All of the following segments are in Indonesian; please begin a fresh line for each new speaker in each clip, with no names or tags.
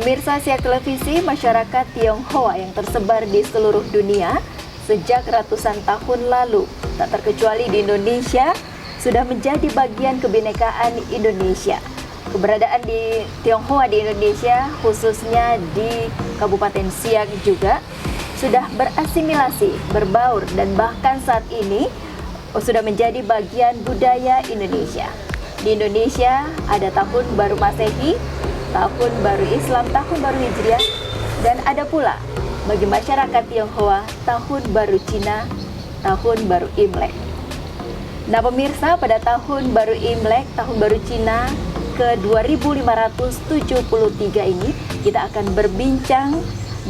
Pemirsa Siak Televisi, masyarakat Tionghoa yang tersebar di seluruh dunia sejak ratusan tahun lalu, tak terkecuali di Indonesia, sudah menjadi bagian kebinekaan Indonesia. Keberadaan di Tionghoa di Indonesia, khususnya di Kabupaten Siak juga, sudah berasimilasi, berbaur, dan bahkan saat ini sudah menjadi bagian budaya Indonesia. Di Indonesia ada tahun baru Masehi, tahun baru Islam, tahun baru Hijriah, dan ada pula bagi masyarakat Tionghoa tahun baru Cina, tahun baru Imlek. Nah pemirsa, pada tahun baru Imlek, tahun baru Cina ke 2573 ini, kita akan berbincang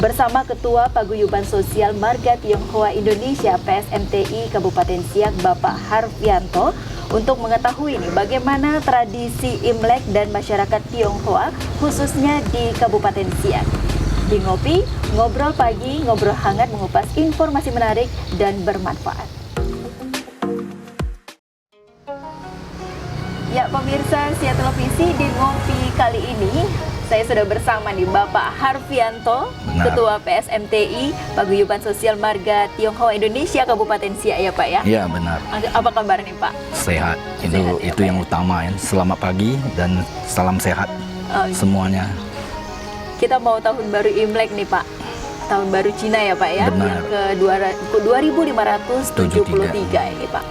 bersama Ketua Paguyuban Sosial Marga Tionghoa Indonesia PSMTI Kabupaten Siak, Bapak Harfianto, untuk mengetahui nih bagaimana tradisi Imlek dan masyarakat Tionghoa khususnya di Kabupaten Siak. Di Ngopi, ngobrol pagi, ngobrol hangat, mengupas informasi menarik dan bermanfaat. Ya pemirsa Siak Televisi, di Ngopi kali ini saya sudah bersama nih Bapak Harfianto, Ketua PSMTI Paguyuban Sosial Marga Tionghoa Indonesia Kabupaten Siak, ya Pak ya?
Iya benar.
Apa kabar nih Pak?
Sehat.
Sehat,
Itu yang utama ya. Selamat pagi dan salam sehat semuanya.
Kita mau tahun baru Imlek nih Pak. Tahun baru Cina ya Pak ya?
Benar.
Yang ke 2573 ini Pak.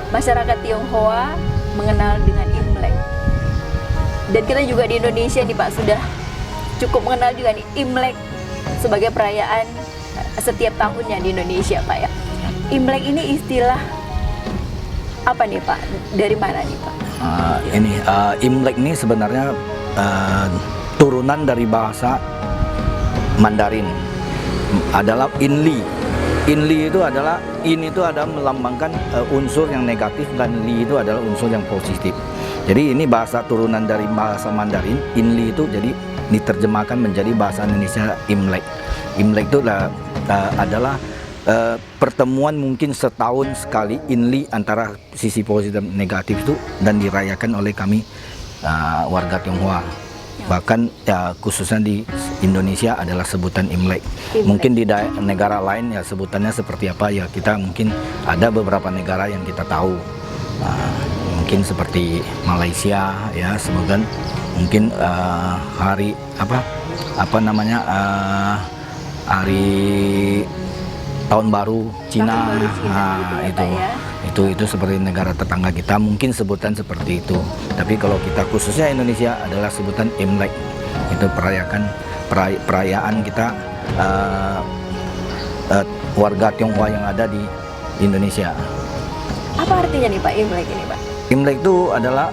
Masyarakat Tionghoa mengenal dengan Imlek. Dan kita juga di Indonesia nih Pak sudah cukup mengenal juga nih Imlek sebagai perayaan setiap tahunnya di Indonesia Pak ya. Imlek ini istilah apa nih Pak? Dari mana nih Pak?
Imlek ini sebenarnya turunan dari bahasa Mandarin, adalah Inli. Inli itu adalah, in itu adalah melambangkan unsur yang negatif, dan li itu adalah unsur yang positif. Jadi ini bahasa turunan dari bahasa Mandarin. Inli itu jadi diterjemahkan menjadi bahasa Indonesia Imlek. Imlek itu adalah pertemuan mungkin setahun sekali Inli antara sisi positif dan negatif itu, dan dirayakan oleh kami warga Tionghoa. Bahkan ya, khususnya di Indonesia adalah sebutan Imlek. Mungkin di negara lain ya sebutannya seperti apa ya, kita mungkin ada beberapa negara yang kita tahu. Mungkin seperti Malaysia ya, sebutan mungkin hari hari tahun baru Cina, itu seperti negara tetangga kita mungkin sebutan seperti itu. Tapi kalau kita khususnya Indonesia adalah sebutan Imlek. Itu perayaan kita warga Tionghoa yang ada di Indonesia.
Apa artinya nih Pak Imlek ini Pak?
Imlek itu adalah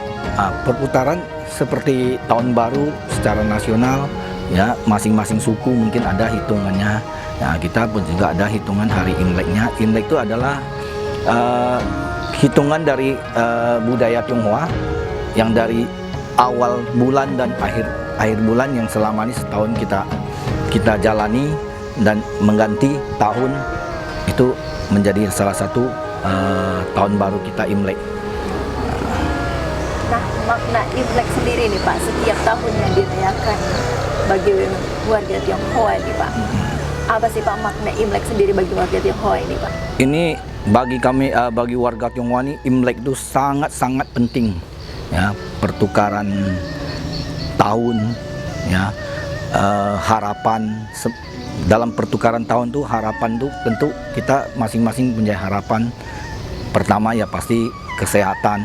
perputaran seperti tahun baru secara nasional ya, masing-masing suku mungkin ada hitungannya. Nah, kita pun juga ada hitungan hari Imleknya. Imlek itu adalah hitungan dari budaya Tionghoa yang dari awal bulan dan akhir bulan yang selama ini setahun kita jalani, dan mengganti tahun itu menjadi salah satu tahun baru kita Imlek.
Nah, makna Imlek sendiri nih Pak, setiap tahunnya dirayakan bagi warga Tionghoa ini Pak. Apa sih Pak makna Imlek sendiri bagi warga Tionghoa ini Pak?
Ini bagi kami, bagi warga Tionghoa ini, Imlek itu sangat-sangat penting ya, pertukaran tahun ya, harapan. Dalam pertukaran tahun tuh, harapan tuh tentu kita masing-masing punya harapan. Pertama ya pasti kesehatan,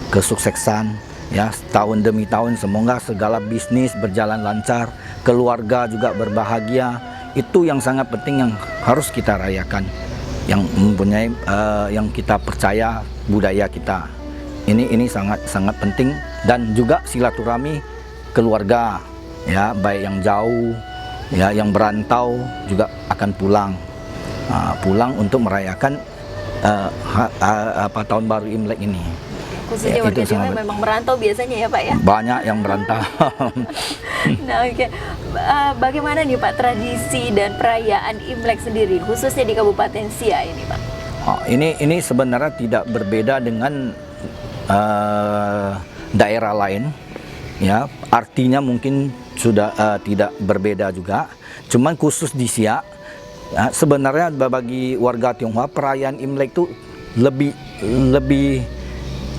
kesuksesan ya, tahun demi tahun semoga segala bisnis berjalan lancar, keluarga juga berbahagia. Itu yang sangat penting yang harus kita rayakan yang mempunyai yang kita percaya budaya kita. Ini sangat penting, dan juga silaturahmi keluarga, ya, baik yang jauh, ya, yang berantau juga akan pulang untuk merayakan tahun baru Imlek ini.
Khususnya
Ya,
warga
itu
Tionghoa
sangat
memang merantau biasanya ya Pak ya.
banyak yang berantau.
Nah, oke. Bagaimana nih Pak tradisi dan perayaan Imlek sendiri khususnya di Kabupaten Siak ini Pak?
Ini sebenarnya tidak berbeda dengan daerah lain, ya. Artinya mungkin sudah tidak berbeda juga. Cuman khusus di Siak, ya, sebenarnya bagi warga Tionghoa perayaan Imlek itu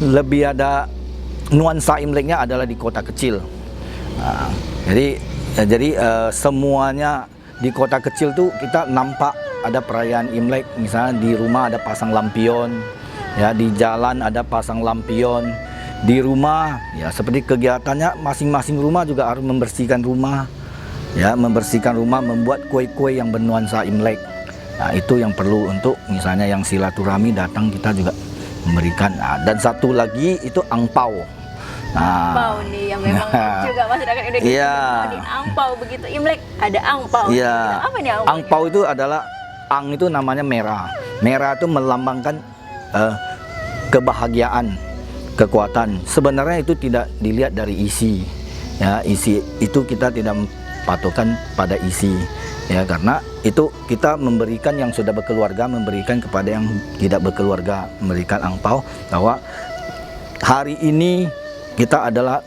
lebih ada nuansa Imleknya adalah di kota kecil. Jadi semuanya di kota kecil tuh kita nampak ada perayaan Imlek. Misalnya di rumah ada pasang lampion, ya, di jalan ada pasang lampion, di rumah ya seperti kegiatannya masing-masing rumah juga harus membersihkan rumah, ya, membuat kue-kue yang bernuansa Imlek. Nah, itu yang perlu untuk misalnya yang silaturahmi datang kita juga memberikan. Dan satu lagi itu angpau.
Angpau nih yang memang juga masyarakat Indonesia
Iya.
angpau begitu. Imlek ada angpau.
Iya.
Apa nih angpau?
Angpau itu adalah itu namanya merah. Merah itu melambangkan kebahagiaan, kekuatan. Sebenarnya itu tidak dilihat dari isi. Ya, isi itu kita tidak patokan pada isi. Ya, karena itu kita memberikan yang sudah berkeluarga, memberikan kepada yang tidak berkeluarga, memberikan angpau bahwa hari ini kita adalah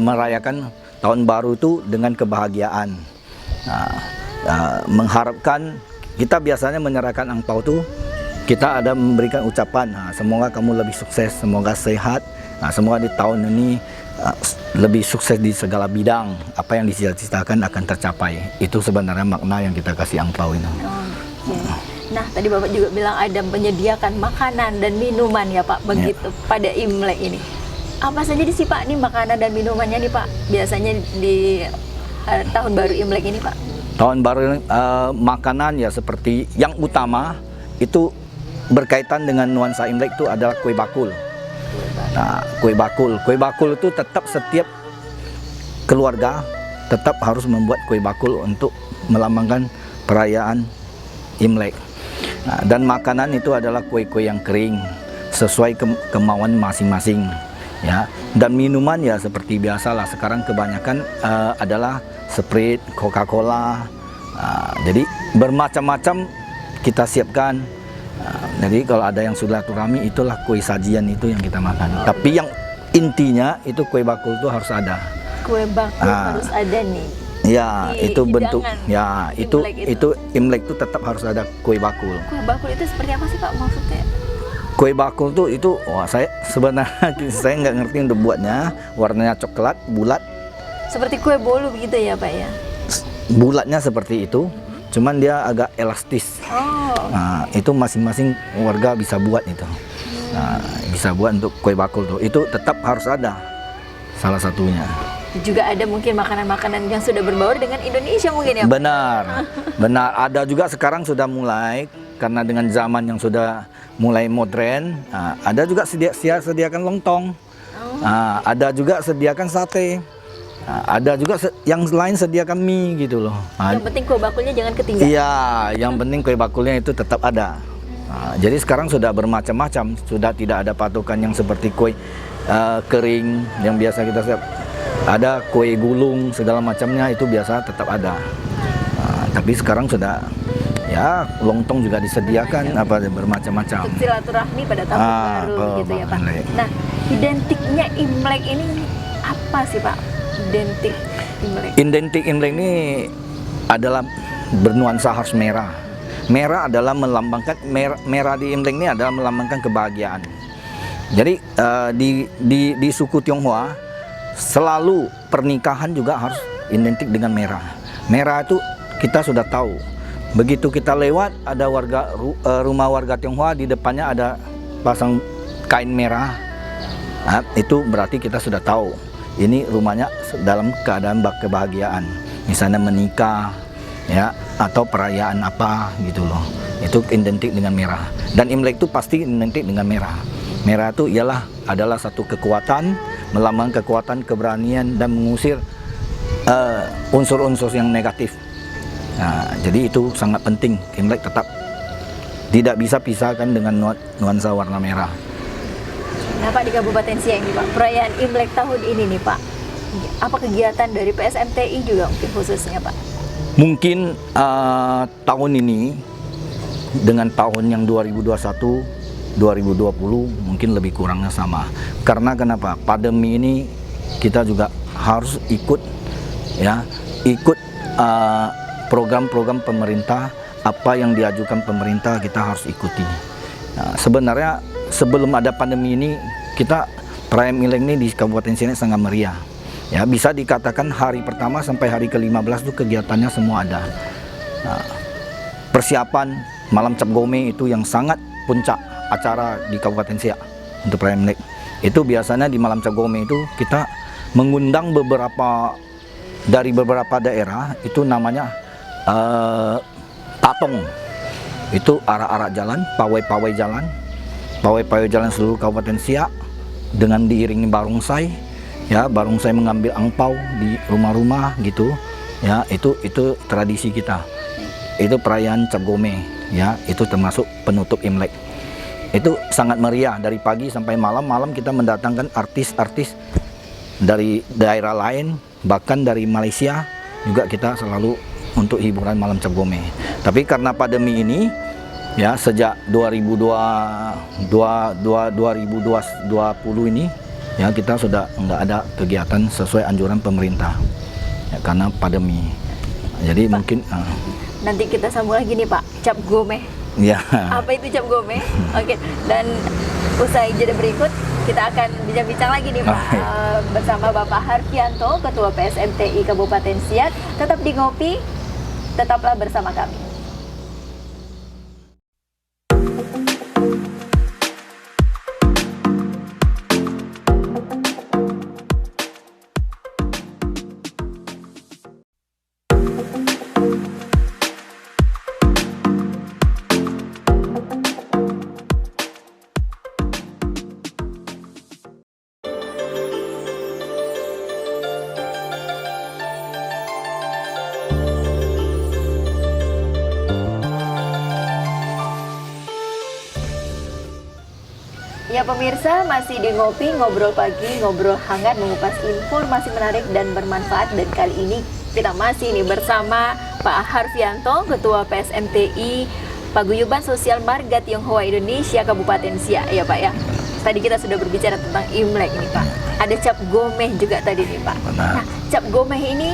merayakan tahun baru itu dengan kebahagiaan. Mengharapkan, kita biasanya menyerahkan angpau itu kita ada memberikan ucapan, semoga kamu lebih sukses, semoga sehat, semoga di tahun ini lebih sukses di segala bidang, apa yang dicita-citakan akan tercapai. Itu sebenarnya makna yang kita kasih angpau ini.
Nah, tadi Bapak juga bilang ada menyediakan makanan dan minuman ya Pak, begitu pada Imlek ini. Apa saja sih Pak nih makanan dan minumannya nih Pak, biasanya di tahun baru Imlek ini Pak?
Tahun baru makanan ya seperti yang utama itu berkaitan dengan nuansa Imlek itu adalah kue bakul. Nah, kue bakul itu tetap setiap keluarga tetap harus membuat kue bakul untuk melambangkan perayaan Imlek. Nah, dan makanan itu adalah kue-kue yang kering sesuai kemauan masing-masing, ya. Dan minuman ya seperti biasalah, sekarang kebanyakan adalah Sprite, Coca-Cola. Jadi bermacam-macam kita siapkan. Jadi kalau ada yang silaturahmi, itulah kue sajian itu yang kita makan. Tapi yang intinya itu kue bakul itu harus ada.
Kue bakul harus ada nih.
Ya, itu bentuk. Ya, itu
Imlek
itu tetap harus ada kue bakul.
Kue bakul itu seperti apa sih Pak maksudnya?
Kue bakul tuh itu, saya sebenarnya saya nggak ngerti untuk buatnya. Warnanya coklat, bulat.
Seperti kue bolu begitu ya Pak ya?
Bulatnya seperti itu. Cuman dia agak elastis. Nah, itu masing-masing warga bisa buat itu. Nah, bisa buat untuk kue bakul tuh. Itu tetap harus ada salah satunya.
Juga ada mungkin makanan-makanan yang sudah berbaur dengan Indonesia mungkin ya Pak?
Benar. Ada juga sekarang sudah mulai, karena dengan zaman yang sudah mulai modern. Ada juga sediakan lontong. Ada juga sediakan sate. Ada juga yang lain sediakan mie gitu loh.
Yang penting kue bakulnya jangan ketinggalan.
Iya, yang penting kue bakulnya itu tetap ada. Jadi sekarang sudah bermacam-macam, sudah tidak ada patokan yang seperti kue kering yang biasa kita siap. Ada kue gulung segala macamnya, itu biasa tetap ada. Tapi sekarang sudah, ya, lontong juga disediakan, bermacam-macam.
Untuk silaturahmi pada tahun baru gitu ya Pak. Nah, identiknya Imlek ini apa sih Pak?
Identik Imlek ini adalah bernuansa harus merah. Merah adalah melambangkan, merah di Imlek ini adalah melambangkan kebahagiaan. Jadi di suku Tionghoa selalu pernikahan juga harus identik dengan merah. Merah itu kita sudah tahu. Begitu kita lewat ada rumah warga Tionghoa, di depannya ada pasang kain merah. Nah, itu berarti kita sudah tahu ini rumahnya dalam keadaan kebahagiaan, misalnya menikah, ya, atau perayaan apa gitu loh. itu identik dengan merah. Dan Imlek itu pasti identik dengan merah. Merah itu adalah satu kekuatan, melambangkan kekuatan, keberanian, dan mengusir unsur-unsur yang negatif. Nah, jadi itu sangat penting. Imlek tetap tidak bisa pisahkan dengan nuansa warna merah.
Nah Pak, di Kabupaten Siak ini Pak, perayaan Imlek tahun ini nih Pak, apa kegiatan dari PSMTI juga mungkin khususnya Pak?
Mungkin tahun ini dengan tahun yang 2021, 2020 mungkin lebih kurangnya sama. Karena kenapa? Pandemi ini kita juga harus ikut program-program pemerintah, apa yang diajukan pemerintah kita harus ikuti. Nah, sebenarnya sebelum ada pandemi ini kita perayaan Imlek ini di Kabupaten Siak sangat meriah. Ya, bisa dikatakan hari pertama sampai hari ke-15 itu kegiatannya semua ada. Nah, persiapan malam Cap Gome itu yang sangat puncak acara di Kabupaten Siak untuk perayaan Imlek. Itu biasanya di malam Cap Gome itu kita mengundang dari beberapa daerah, itu namanya tatong. Itu arah-arah jalan, pawai-pawai jalan seluruh Kabupaten Siak dengan diiringi barongsai. Ya, barongsai mengambil angpau di rumah-rumah gitu. Ya, itu tradisi kita. Itu perayaan Cap Gome, ya, itu termasuk penutup Imlek. Itu sangat meriah dari pagi sampai malam kita mendatangkan artis-artis dari daerah lain, bahkan dari Malaysia juga kita selalu untuk hiburan malam Cap Gome. Tapi karena pandemi ini ya sejak 2020 ini ya kita sudah nggak ada kegiatan sesuai anjuran pemerintah ya, karena pandemi. Jadi Pak, mungkin
nanti kita sambung lagi nih Pak, Cap Gome.
Ya.
Apa itu Cap Gome? Oke, dan usai jeda berikut kita akan bincang-bincang lagi nih Pak bersama Bapak Harfianto, Ketua PSMTI Kabupaten Siak. Tetap di Ngopi, tetaplah bersama kami. Ya pemirsa, masih di Ngopi, ngobrol pagi, ngobrol hangat, mengupas informasi menarik dan bermanfaat. Dan kali ini kita masih nih bersama Pak Harfianto, Ketua PSMTI Paguyuban Sosial Marga Tionghoa Indonesia Kabupaten Siak, ya Pak ya. Tadi kita sudah berbicara tentang Imlek nih Pak. Ada Cap Gome juga tadi nih Pak. Nah, Cap Gome ini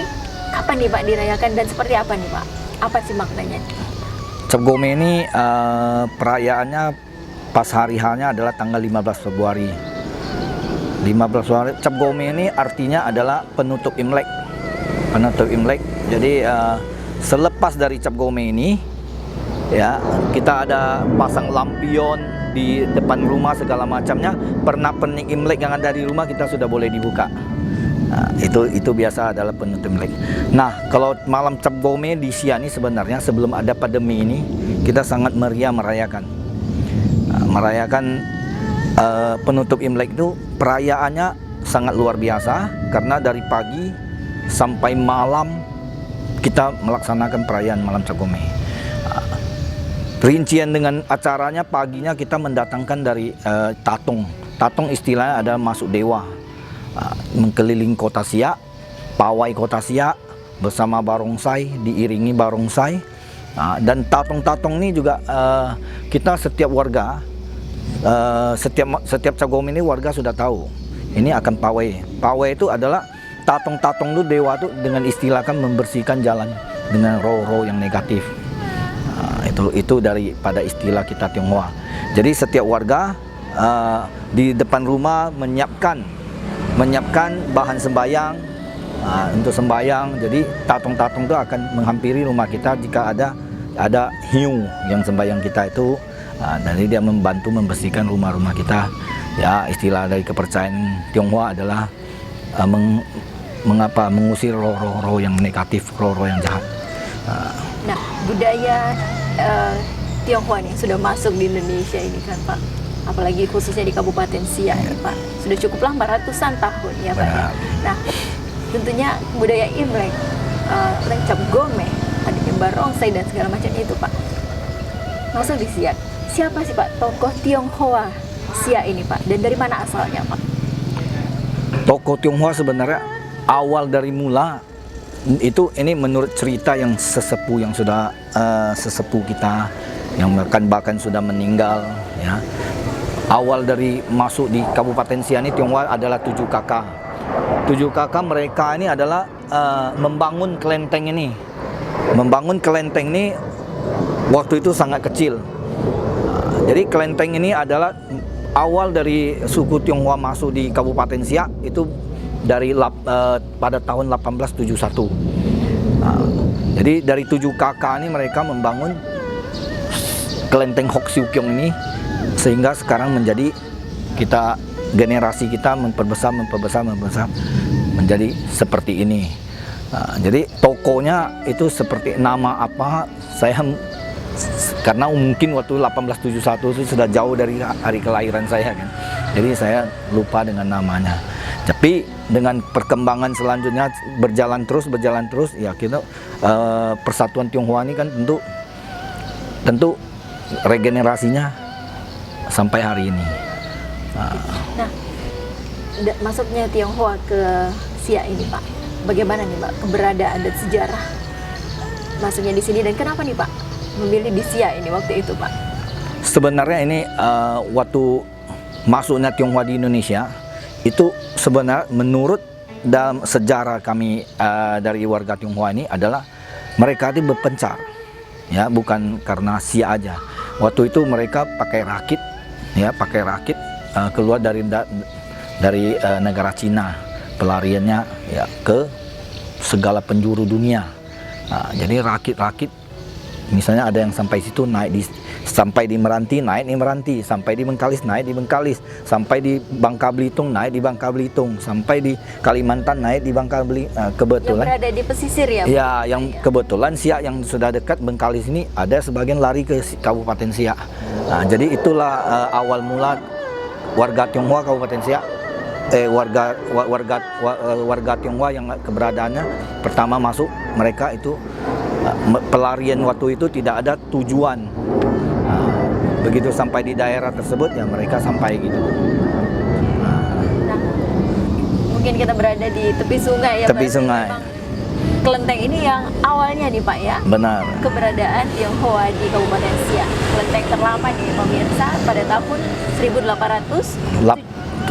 kapan nih Pak dirayakan dan seperti apa nih Pak? Apa sih maknanya?
Cap Gome ini perayaannya pas hari H-nya adalah tanggal 15 Februari. 15 Februari. Cap Gome ini artinya adalah penutup Imlek. Penutup Imlek. Jadi selepas dari Cap Gome ini ya, kita ada pasang lampion di depan rumah segala macamnya. Pernak-pernik Imlek yang ada di rumah kita sudah boleh dibuka. Nah, itu biasa adalah penutup Imlek. Nah, kalau malam Cap Gome di Siak ini sebenarnya sebelum ada pandemi ini kita sangat meriah merayakan penutup Imlek. Itu perayaannya sangat luar biasa karena dari pagi sampai malam kita melaksanakan perayaan malam Cap Gome. Rincian dengan acaranya, paginya kita mendatangkan dari tatong. Tatong istilahnya ada masuk dewa, mengkeliling kota Siak, pawai kota Siak bersama barongsai, diiringi barongsai. Dan tatong-tatong ini juga kita setiap warga, setiap Cap Gome ini warga sudah tahu ini akan pawai. Pawai itu adalah tatong-tatong itu dewa itu dengan istilahkan membersihkan jalan dengan roh-roh yang negatif. Itu daripada istilah kita Tionghoa. Jadi setiap warga di depan rumah menyiapkan bahan sembayang untuk sembayang. Jadi tatong-tatong itu akan menghampiri rumah kita jika ada hiu yang sembayang kita itu. Jadi dia membantu membersihkan rumah-rumah kita. Ya, istilah dari kepercayaan Tionghoa adalah mengusir roh-roh yang negatif, roh-roh yang jahat.
Nah, budaya Tionghoa nih sudah masuk di Indonesia ini kan Pak, apalagi khususnya di Kabupaten Siak ini Pak, sudah cukup lama, ratusan tahun ya Pak.
Benar.
Nah, tentunya budaya Imlek, lencap gome, adanya barongsai dan segala macam itu Pak, masuk di Siak. Siapa sih Pak tokoh Tionghoa Siak ini Pak, dan dari mana asalnya Pak?
Tokoh Tionghoa sebenarnya awal dari mula itu, ini menurut cerita yang sesepuh, yang sudah sesepuh kita, yang bahkan sudah meninggal ya. Awal dari masuk di Kabupaten Siak ini Tionghoa adalah 7 kakak. 7 kakak mereka ini adalah membangun kelenteng ini. Membangun kelenteng ini waktu itu sangat kecil. Jadi kelenteng ini adalah awal dari suku Tionghoa masuk di Kabupaten Siak itu dari pada tahun 1871. Jadi dari 7 kakak ini mereka membangun kelenteng Hok Siu Kiong ini, sehingga sekarang menjadi generasi kita memperbesar menjadi seperti ini. Jadi tokonya itu seperti nama apa, saya karena mungkin waktu 1871 itu sudah jauh dari hari kelahiran saya kan, jadi saya lupa dengan namanya. Tapi dengan perkembangan selanjutnya berjalan terus ya, kita persatuan Tionghoa ini kan tentu regenerasinya sampai hari ini.
Nah, masuknya Tionghoa ke Siak ini Pak, bagaimana nih Pak keberadaan dan sejarah masuknya di sini, dan kenapa nih Pak memilih di Siak ini waktu itu Pak?
Sebenarnya ini waktu masuknya Tionghoa di Indonesia itu sebenarnya menurut dalam sejarah kami dari warga Tionghoa ini adalah mereka itu berpencar ya, bukan karena Siak aja. Waktu itu mereka pakai rakit ya, keluar dari negara Cina, pelariannya ya ke segala penjuru dunia. Jadi rakit misalnya ada yang sampai situ sampai di Meranti naik di Meranti, sampai di Bengkalis naik di Bengkalis, sampai di Bangka Belitung naik di Bangka Belitung, sampai di Kalimantan naik di Bangka Belitung. Kebetulan
yang berada di pesisir ya?
Ya, yang kebetulan Siak yang sudah dekat Bengkalis ini ada sebagian lari ke Kabupaten Siak. Jadi itulah awal mula warga Tionghoa Kabupaten Siak, warga Tionghoa yang keberadaannya pertama masuk, mereka itu pelarian waktu itu tidak ada tujuan. Begitu sampai di daerah tersebut ya mereka sampai gitu.
Nah, mungkin kita berada di tepi sungai ya.
Tepi sungai.
Kelenteng ini yang awalnya nih Pak ya.
Benar.
Keberadaan Tionghoa di Kabupaten Siak. Kelenteng terlama nih pemirsa pada tahun 1871.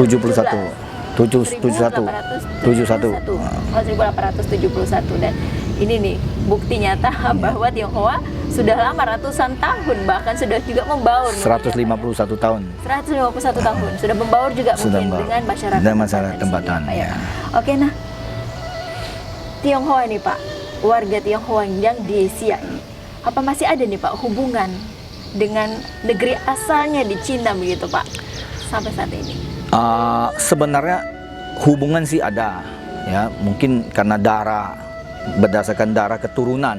Dan ini nih bukti nyata bahwa Tionghoa sudah lama, ratusan tahun, bahkan sudah juga membaur.
151 tahun.
151 tahun sudah membaur juga mungkin dengan masyarakat
tempatan
Pak,
ya.
Oke, nah Tionghoa nih Pak, warga Tionghoa yang di Siak ini, apa masih ada nih Pak hubungan dengan negeri asalnya di Cina begitu Pak sampai saat ini?
Sebenarnya hubungan sih ada ya, mungkin karena berdasarkan darah keturunan.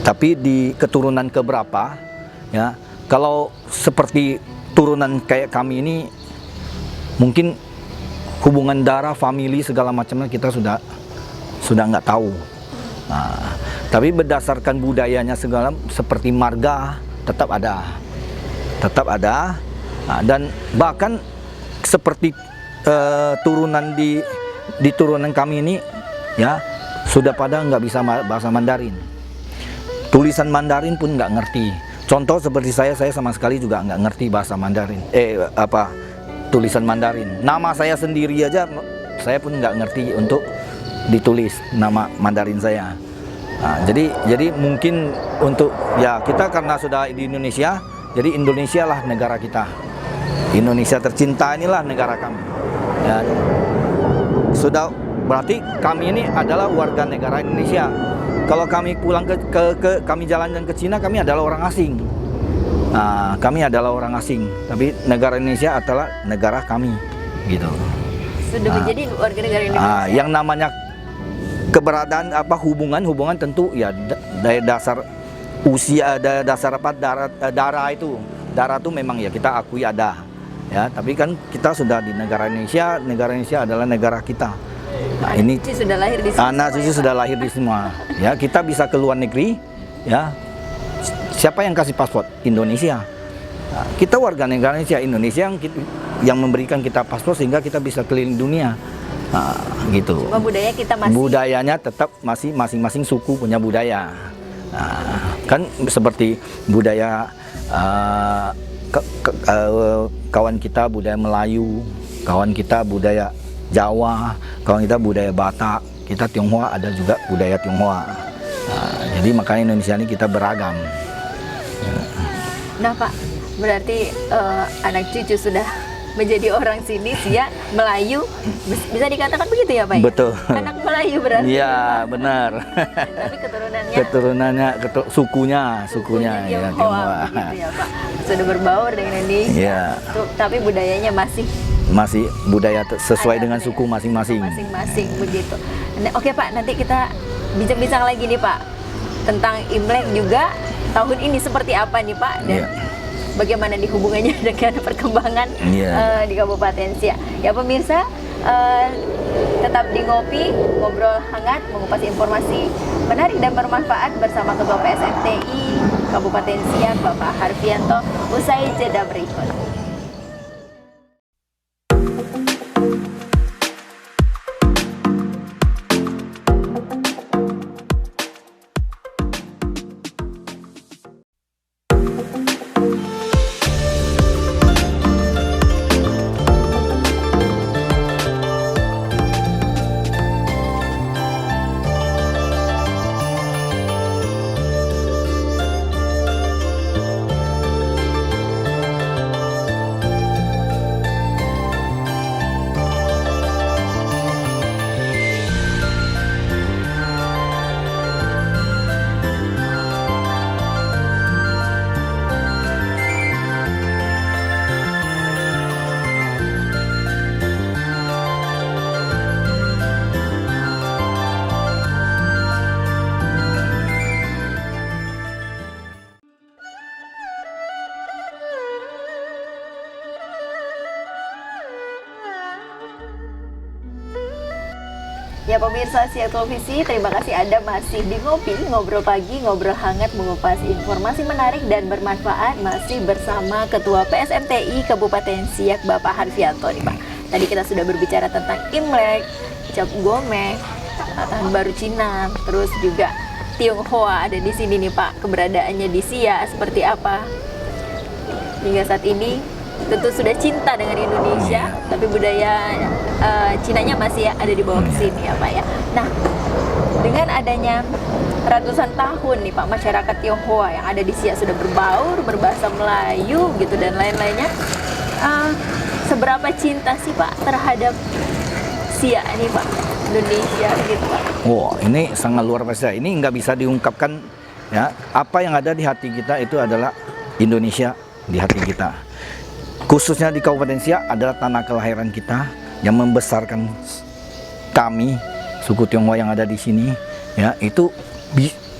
Tapi di keturunan keberapa ya, kalau seperti turunan kayak kami ini mungkin hubungan darah, famili segala macamnya kita sudah nggak tahu. Tapi berdasarkan budayanya segala seperti marga tetap ada, dan bahkan seperti turunan di turunan kami ini ya sudah pada nggak bisa bahasa Mandarin, tulisan Mandarin pun nggak ngerti. Contoh seperti saya sama sekali juga nggak ngerti bahasa Mandarin, tulisan Mandarin. Nama saya sendiri aja saya pun nggak ngerti untuk ditulis nama Mandarin saya. Jadi mungkin untuk ya kita karena sudah di Indonesia, jadi Indonesia lah negara kita. Indonesia tercinta inilah negara kami. Ya, sudah berarti kami ini adalah warga negara Indonesia. Kalau kami pulang kami jalan-jalan ke Cina, kami adalah orang asing. Kami adalah orang asing, tapi negara Indonesia adalah negara kami, gitu.
Sudah menjadi warga negara Indonesia.
Yang namanya keberadaan hubungan tentu ya dari dasar usia dasar apa darah itu memang ya kita akui ada ya, tapi kan kita sudah di negara Indonesia adalah negara kita. Nah, ini
cucu sudah lahir di sini.
Anak cucu sudah lahir di semua. Ya, kita bisa ke luar negeri ya. Siapa yang kasih paspor? Indonesia. Nah, kita warga negara Indonesia yang memberikan kita paspor sehingga kita bisa keliling dunia. Nah, gitu.
Cuma budaya kita masih.
Budayanya tetap masih masing-masing suku punya budaya. Nah, kan seperti budaya kawan kita budaya Melayu, kawan kita budaya Jawa, kawan kita budaya Batak, kita Tionghoa ada juga budaya Tionghoa. Nah, jadi makanya Indonesia ini kita beragam.
Nah Pak, berarti anak cucu sudah menjadi orang sini, Siak, Melayu, bisa dikatakan begitu ya Pak?
Betul.
Anak Melayu berarti.
Iya benar.
Tapi
keturunannya sukunya ya,
Tionghoa gitu ya Pak. Sudah berbaur dengan Indonesia.
Iya.
Tapi budayanya masih
budaya sesuai dengan suku masing-masing.
Masing-masing begitu. Nah, oke Pak, nanti kita bincang-bincang lagi nih Pak tentang Imlek juga tahun ini seperti apa nih Pak, dan bagaimana nih hubungannya dengan perkembangan di Kabupaten Siak. Ya pemirsa, tetap di Ngopi, ngobrol hangat, mengupas informasi menarik dan bermanfaat bersama Ketua PSMTI Kabupaten Siak, Bapak Harfianto, usai jeda berikut. Ya pemirsa Siak Televisi, terima kasih Anda masih di Ngopi, ngobrol pagi, ngobrol hangat, mengupas informasi menarik dan bermanfaat, masih bersama Ketua PSMTI Kabupaten Siak, Bapak Harfianto nih Pak. Tadi kita sudah berbicara tentang Imlek, Cap Gome, Tahun Baru Cina, terus juga Tionghoa ada di sini nih Pak. Keberadaannya di Siak seperti apa? Hingga saat ini tentu sudah cinta dengan Indonesia, tapi budaya Cinanya masih ada di bawah sini ya Pak ya. Nah, dengan adanya ratusan tahun nih Pak, masyarakat Tionghoa yang ada di Siak sudah berbaur, berbahasa Melayu gitu dan lain-lainnya, seberapa cinta sih Pak terhadap Siak nih Pak, Indonesia gitu Pak?
Wow, ini sangat luar biasa. Ini nggak bisa diungkapkan ya. Apa yang ada di hati kita itu adalah Indonesia di hati kita. Khususnya di Kabupaten Siak adalah tanah kelahiran kita yang membesarkan kami, suku Tionghoa yang ada di sini. Ya, itu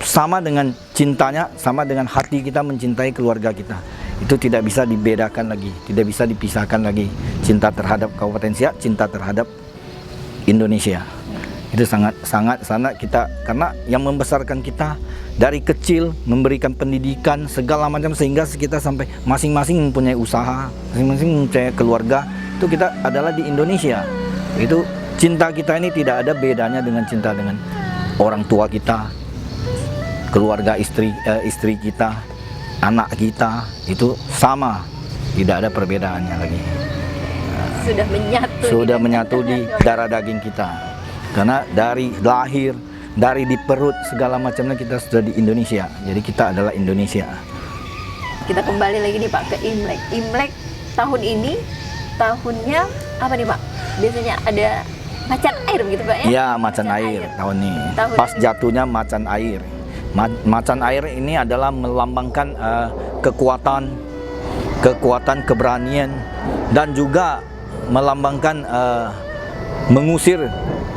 sama dengan cintanya, sama dengan hati kita mencintai keluarga kita. Itu tidak bisa dibedakan lagi, tidak bisa dipisahkan lagi. Cinta terhadap Kabupaten Siak, cinta terhadap Indonesia. Itu sangat kita, karena yang membesarkan kita dari kecil, memberikan pendidikan segala macam sehingga kita sampai masing-masing mempunyai usaha, masing-masing mempunyai keluarga. Itu kita adalah di Indonesia. Itu cinta kita ini tidak ada bedanya dengan cinta dengan orang tua kita, keluarga istri kita, anak kita, itu sama, tidak ada perbedaannya lagi. Sudah menyatu di darah daging kita. Karena dari lahir, dari di perut segala macamnya kita sudah di Indonesia. Jadi kita adalah Indonesia.
Kita kembali lagi nih Pak ke Imlek. Imlek tahun ini tahunnya apa nih Pak? Biasanya ada macan air begitu Pak ya?
Iya, macan air tahun ini. Pas jatuhnya macan air. Macan air ini adalah melambangkan kekuatan, keberanian, dan juga melambangkan mengusir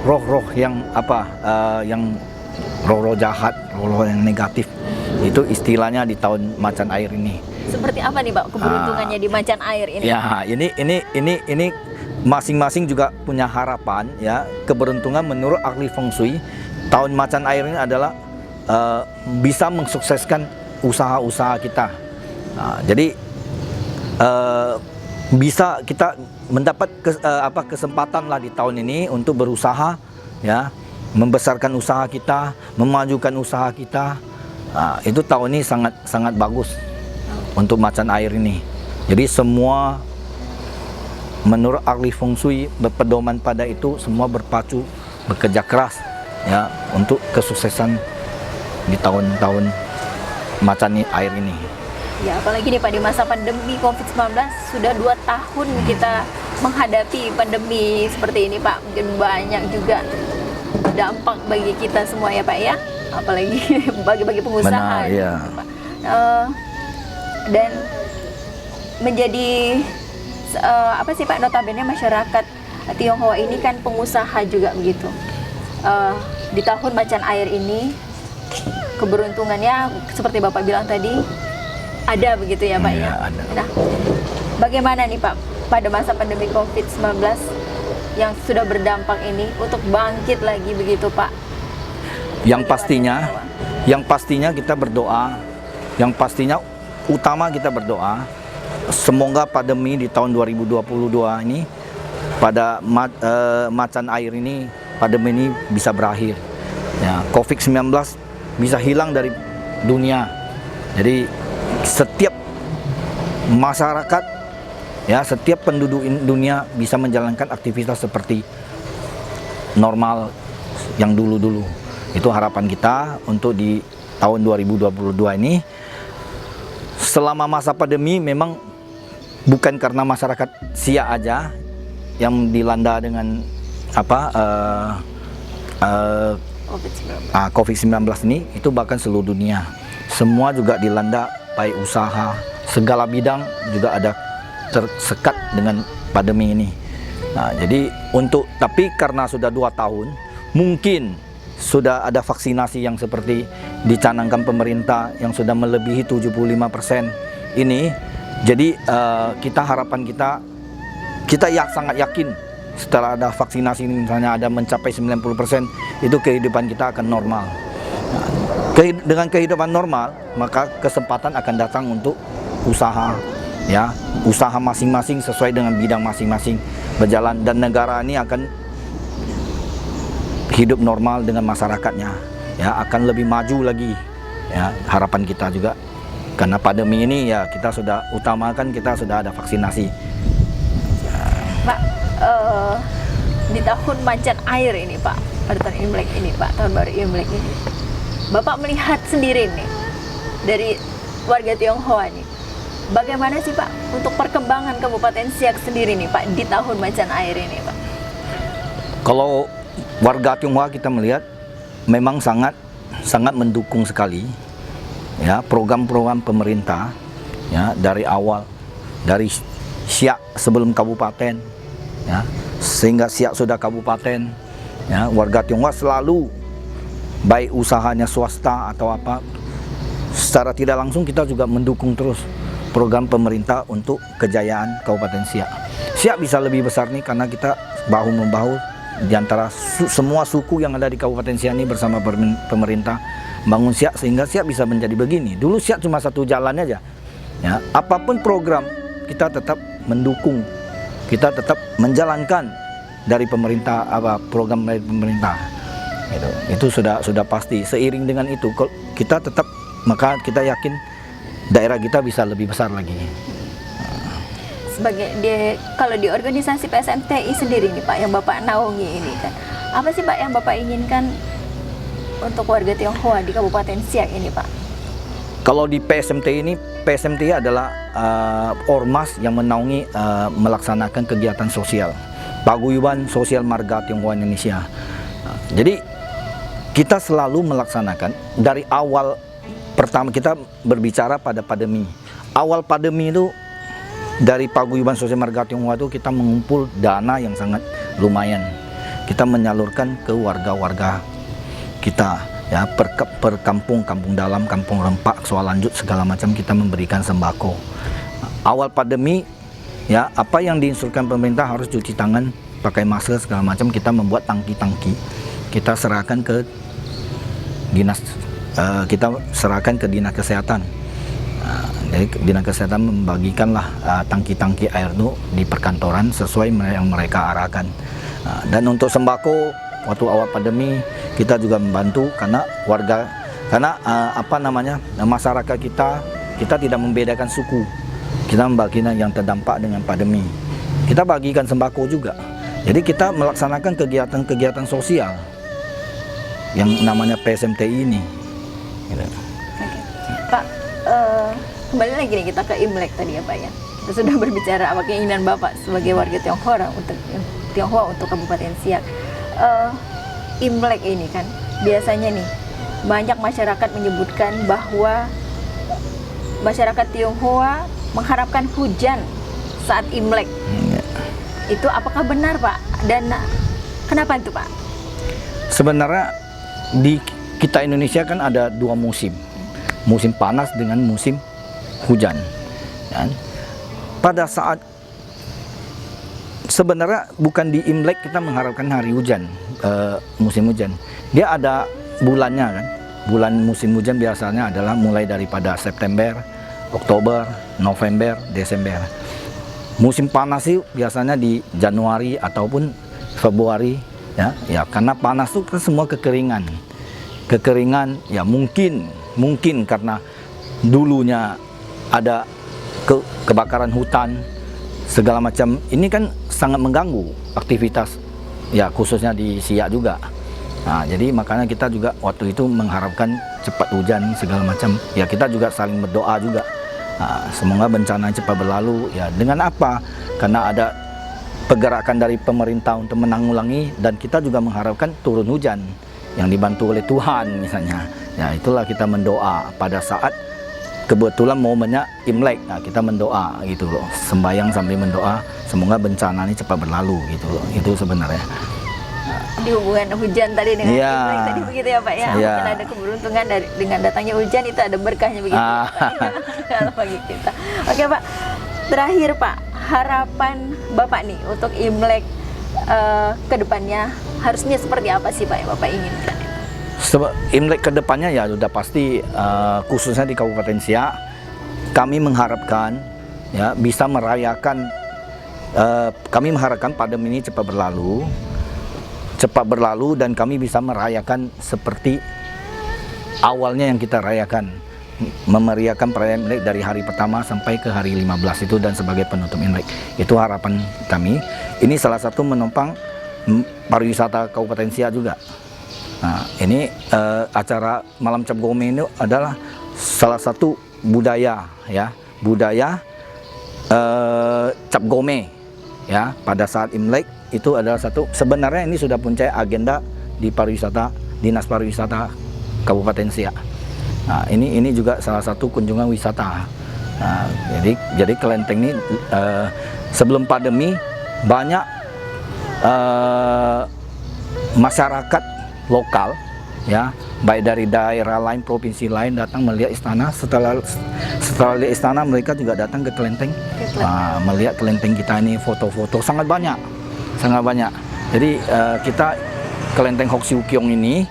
roh-roh yang roh-roh jahat, roh-roh yang negatif. Itu istilahnya di tahun macan air ini.
Seperti apa nih Pak keberuntungannya di macan air ini?
Ya, ini masing-masing juga punya harapan ya. Keberuntungan menurut ahli feng shui, tahun macan air ini adalah bisa mensukseskan usaha-usaha kita. Nah, jadi bisa kita mendapat kesempatan lah di tahun ini untuk berusaha ya, membesarkan usaha kita, memajukan usaha kita. Nah, itu tahun ini sangat bagus untuk macan air ini. Jadi semua menurut ahli feng shui berpedoman pada itu, semua berpacu bekerja keras ya untuk kesuksesan di tahun-tahun macan air ini.
Ya, apalagi nih Pak di masa pandemi COVID-19 sudah 2 tahun kita menghadapi pandemi seperti ini Pak. Mungkin banyak juga dampak bagi kita semua ya Pak ya, apalagi bagi pengusaha.
Benar, ya.
Pak. Dan menjadi apa sih Pak, notabene masyarakat Tionghoa ini kan pengusaha juga begitu. Di tahun macan air ini keberuntungannya seperti Bapak bilang tadi ada begitu ya Pak ya.
Ada.
Nah, bagaimana nih Pak pada masa pandemi COVID-19 yang sudah berdampak ini untuk bangkit lagi begitu Pak?
Yang pastinya kita berdoa, yang pastinya utama kita berdoa semoga pandemi di tahun 2022 ini pada macan air ini, pandemi ini bisa berakhir. Ya, COVID-19 bisa hilang dari dunia. Jadi setiap masyarakat ya, setiap penduduk dunia bisa menjalankan aktivitas seperti normal yang dulu-dulu. Itu harapan kita untuk di tahun 2022 ini. Selama masa pandemi memang bukan karena masyarakat Siak aja yang dilanda dengan COVID-19 ini, itu bahkan seluruh dunia. Semua juga dilanda, baik usaha, segala bidang juga ada tersekat dengan pandemi ini. Nah, jadi tapi karena sudah 2 tahun, mungkin sudah ada vaksinasi yang seperti dicanangkan pemerintah yang sudah melebihi 75% ini. Jadi harapan kita sangat yakin setelah ada vaksinasi ini, misalnya ada mencapai 90%, itu kehidupan kita akan normal. Nah, dengan kehidupan normal, maka kesempatan akan datang untuk usaha ya, usaha masing-masing sesuai dengan bidang masing-masing berjalan, dan negara ini akan hidup normal dengan masyarakatnya ya, akan lebih maju lagi ya, harapan kita juga. Karena pandemi ini ya kita sudah utamakan, kita sudah ada vaksinasi.
Pak, di tahun macan air ini Pak, pada tahun Imlek ini Pak, tahun baru Imlek ini, Bapak melihat sendiri nih dari warga Tionghoa nih, bagaimana sih Pak untuk perkembangan Kabupaten Siak sendiri nih Pak di tahun macan air ini Pak?
Kalau warga Tionghoa kita melihat memang sangat mendukung sekali ya program-program pemerintah ya, dari awal, dari Siak sebelum kabupaten ya, sehingga Siak sudah kabupaten ya, warga Tionghoa selalu, baik usahanya swasta atau apa, secara tidak langsung kita juga mendukung terus program pemerintah untuk kejayaan Kabupaten Siak. Siak bisa lebih besar nih karena kita bahu-membahu di antara semua suku yang ada di Kabupaten Siak ini bersama pemerintah bangun Siak, sehingga Siak bisa menjadi begini. Dulu Siak cuma satu jalan aja ya, apapun program kita tetap mendukung, kita tetap menjalankan dari pemerintah, program dari pemerintah gitu. Itu sudah pasti. Seiring dengan itu kita tetap, maka kita yakin daerah kita bisa lebih besar lagi.
Kalau di organisasi PSMTI sendiri nih Pak, yang Bapak naungi ini kan, apa sih Pak yang Bapak inginkan untuk warga Tionghoa di Kabupaten Siak ini Pak?
Kalau di PSMTI ini, PSMTI adalah ormas yang menaungi melaksanakan kegiatan sosial, paguyuban sosial marga Tionghoa Indonesia. Jadi kita selalu melaksanakan dari awal. Pertama kita berbicara pada pandemi. Awal pandemi itu dari paguyuban sosial marga Tionghoa itu kita mengumpul dana yang sangat lumayan. Kita menyalurkan ke warga-warga kita ya, per kampung, kampung dalam, kampung rempak, soal lanjut segala macam kita memberikan sembako. Awal pandemi, ya, apa yang diinstruksikan pemerintah harus cuci tangan, pakai masker segala macam, kita membuat tangki-tangki, kita serahkan ke dinas, dinas kesehatan. Jadi dinas kesehatan membagikanlah tangki-tangki air itu di perkantoran sesuai yang mereka arahkan. Dan untuk sembako waktu awal pandemi kita juga membantu karena masyarakat kita tidak membedakan suku. Kita membagikan yang terdampak dengan pandemi. Kita bagikan sembako juga. Jadi kita melaksanakan kegiatan-kegiatan sosial yang namanya PSMTI ini. Gitu.
Pak, kembali lagi nih kita ke Imlek tadi ya Pak ya. Kita sudah berbicara apa keinginan Bapak sebagai warga Tionghoa untuk Kabupaten Siak. Imlek ini kan biasanya nih banyak masyarakat menyebutkan bahwa masyarakat Tionghoa mengharapkan hujan saat Imlek. Itu apakah benar Pak? Dan kenapa itu Pak?
Sebenarnya di kita Indonesia kan ada dua musim, musim panas dengan musim hujan. Dan pada saat sebenarnya bukan di Imlek kita mengharapkan hari hujan, musim hujan. Dia ada bulannya kan. Bulan musim hujan biasanya adalah mulai daripada September, Oktober, November, Desember. Musim panas itu biasanya di Januari ataupun Februari, ya karena panas itu kan semua kekeringan ya mungkin karena dulunya ada kebakaran hutan segala macam, ini kan sangat mengganggu aktivitas ya khususnya di Siak juga. Nah, jadi makanya kita juga waktu itu mengharapkan cepat hujan segala macam. Ya kita juga saling berdoa juga. Nah, semoga bencana cepat berlalu. Ya dengan apa? Karena ada pergerakan dari pemerintah untuk menanggulangi dan kita juga mengharapkan turun hujan yang dibantu oleh Tuhan misalnya. Ya itulah kita mendoa pada saat kebetulan momennya Imlek. Nah, kita mendoa gitu loh. Sembayang sambil mendoa semoga bencana ini cepat berlalu gitu loh. Itu sebenarnya.
Di hubungan hujan tadi dengan Imlek tadi begitu ya Pak ya. Mungkin ada keberuntungan dengan datangnya hujan itu ada berkahnya begitu ya, Pak. Kalau bagi kita. Oke Pak. Terakhir Pak, harapan Bapak nih untuk Imlek ke depannya harusnya seperti apa sih Pak yang Bapak inginkan?
Imlek ke depannya ya sudah pasti khususnya di Kabupaten Siak kami mengharapkan ya bisa merayakan kami mengharapkan pandemi ini cepat berlalu dan kami bisa merayakan seperti awalnya yang kita rayakan, memeriahkan perayaan Imlek dari hari pertama sampai ke hari 15 itu dan sebagai penutup Imlek. Itu harapan kami. Ini salah satu menopang pariwisata Kabupaten Siak juga. Nah, ini acara Malam Cap Gome ini adalah salah satu budaya ya, Cap Gome ya pada saat Imlek. Itu adalah satu, sebenarnya ini sudah puncak agenda di pariwisata, Dinas Pariwisata Kabupaten Siak. Nah, ini juga salah satu kunjungan wisata. Nah, jadi kelenteng ini sebelum pandemi banyak masyarakat lokal ya, baik dari daerah lain, provinsi lain datang melihat istana. Setelah lihat istana mereka juga datang ke kelenteng. Melihat kelenteng kita ini, foto-foto sangat banyak. Jadi kita kelenteng Hok Siu Kiong ini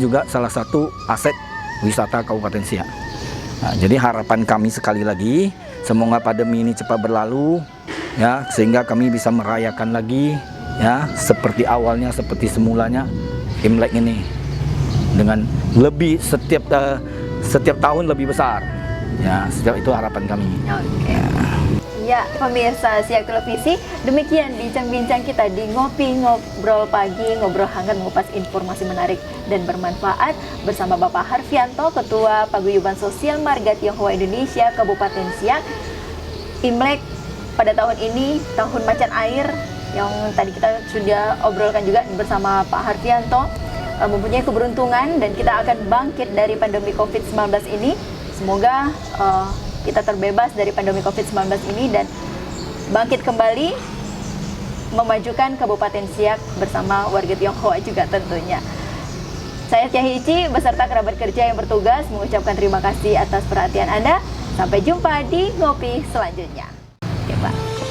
juga salah satu aset wisata Kabupaten Siak. Nah, jadi harapan kami sekali lagi semoga pandemi ini cepat berlalu ya, sehingga kami bisa merayakan lagi ya seperti awalnya, seperti semulanya Imlek ini dengan lebih setiap tahun lebih besar ya, setiap itu harapan kami.
Okay. Ya, pemirsa Siak Televisi, demikian bincang-bincang kita di Ngopi Ngobrol Pagi, ngobrol hangat mengupas informasi menarik dan bermanfaat bersama Bapak Harfianto, Ketua Paguyuban Sosial Marga Tionghoa Indonesia Kabupaten Siak. Imlek pada tahun ini, tahun macan air, yang tadi kita sudah obrolkan juga bersama Pak Harfianto, mempunyai keberuntungan dan kita akan bangkit dari pandemi COVID-19 ini. Semoga kita terbebas dari pandemi COVID-19 ini dan bangkit kembali memajukan Kabupaten Siak bersama warga Tionghoa juga tentunya. Saya Cahici beserta kerabat kerja yang bertugas mengucapkan terima kasih atas perhatian Anda. Sampai jumpa di Ngopi selanjutnya. Oke, Pak.